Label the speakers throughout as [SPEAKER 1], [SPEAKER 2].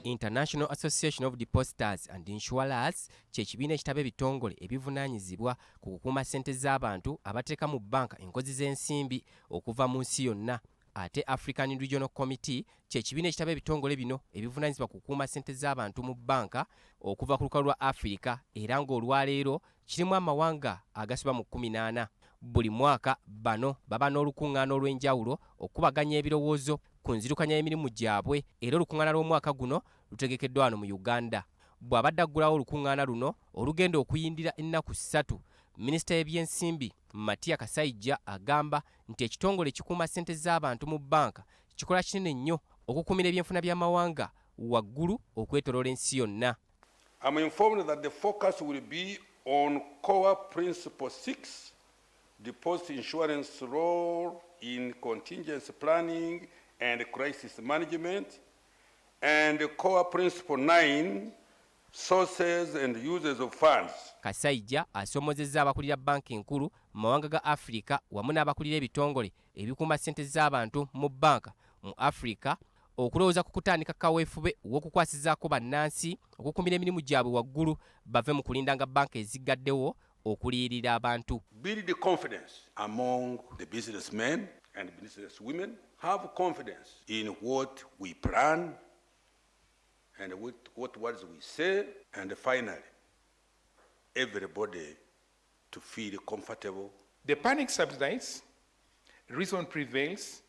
[SPEAKER 1] International Association of Depositors and Insurers kye kibiina ekitaba ebitongole ebivunaanyizibwa ku kukuuma ssente z'abantu abateeka mu banka enkozi z'ensimbi okuva mu nsi yonna. Ate African Regional Committee kye kibiina ekitaba ebitongole bino ebivunaanyizibwa ku kukuuma ssente z'abantu mu banka okuva ku lukalu lwa Afrika era ng'olwaleero kirimu amawanga agasoba mu 18. Buli mwaka bano baba n'olukuŋŋaana olw'enjawulo okubaganya ebirowoozo ku nzirukanya y'emirimu gyabwe era olukuŋŋaana lw'omwaka guno lutegekeddwa wano mu Uganda. Bw'abadde aggulawo olukuŋŋaana luno olugenda okuyindira ennaku 3, Minisita y'ebyensimbi Kasaija agamba nti ekitongole ekikuuma ssente z'abantu mu banka kikola kinene nnyo okukuumira ebyenfuna by'amawanga waggulu okwetoloola ensi yonna.
[SPEAKER 2] I'm informed that the focus will be on core principle 6, deposit insurance role in contingency planning and crisis management, and core principle 9, sources and uses of funds.
[SPEAKER 1] Kasaija asomozezza abakulira banki enkulu mu mawanga ga Afrika wamu n'abakulira ebitongole ebikuuma ssente z'abantu mu banka mu Afrika okulowooza ku kutandika kaweefube w'okukwasizaako bannansi okukuumira emirimu gyabwe waggulu bave mu kulindanga banka eziggaddewo okuliyirira abantu.
[SPEAKER 2] Build confidence among the businessmen and businesswomen. Have confidence in what we plan and what words we say, and finally, everybody to feel comfortable.
[SPEAKER 3] The panic subsides, reason prevails,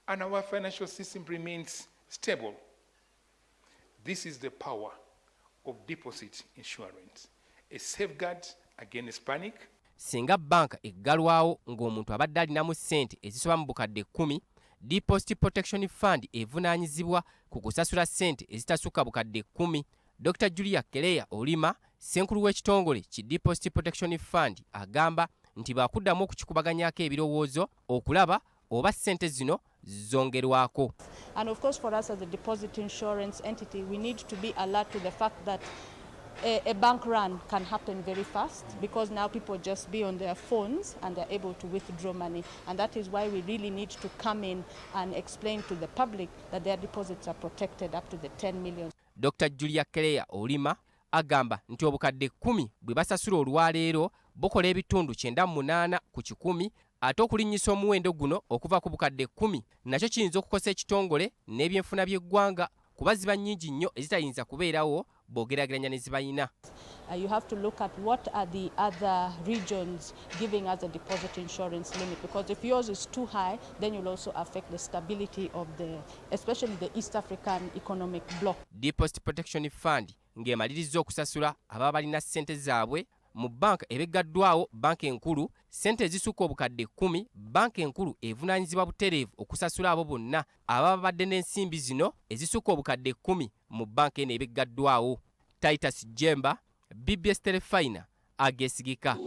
[SPEAKER 3] and our financial system remains stable. This is the power of deposit insurance, a safeguard against panic.
[SPEAKER 1] Singa banka eggalwawo ng'omuntu abadde alinamu ssente ezisoba mu bukadde 10, Deposit Protection Fund evunaanyizibwa ku kusasula ssente ezitasukka bukadde 10. Dr. Julia Keleya Olima, ssenkulu w'ekitongole ki Deposit Protection Fund, agamba nti baakuddamu okukikubaganyako ebirowoozo okulaba oba ssente zino zongerwako.
[SPEAKER 4] And of course for us as a deposit insurance entity, we need to be alert to the fact that a bank run can happen very fast because now people just be on their phones and they're able to withdraw money, and that is why we really need to come in and explain to the public that their deposits are protected up to the 10 million.
[SPEAKER 1] Dr. Julia Keleya Olima agamba nti obukadde 10 bwe basasula olwaleero bukola ebitundu 98 ku 100, ate okulinnyisa omuwendo guno okuva ku bukadde 10 nakyo kiyinza okukosa ekitongole n'ebyenfuna by'eggwanga kuba ziba nnyingi nnyo ezitayinza kubeerawo bw'ogeraageranya ne zibayina.
[SPEAKER 4] You have to look at what are the other regions giving us a deposit insurance limit, because if yours is too high, then you'll also affect the stability of especially the East African economic bloc.
[SPEAKER 1] Deposit Protection Fund ng'emaliriza okusasula ababa balina ssente zaabwe mu banka ebeggaddwawo banka enkulu ssente ezisukka obukadde 10. Banka enkulu evunaanyizibwa butereevu okusasula abo bonna ababa badde n'ensimbi zino ezisukka obukadde 10 mu banka eno ebeggaddwawo. Titus Jemba, BBS Terefayina, Ageesigika.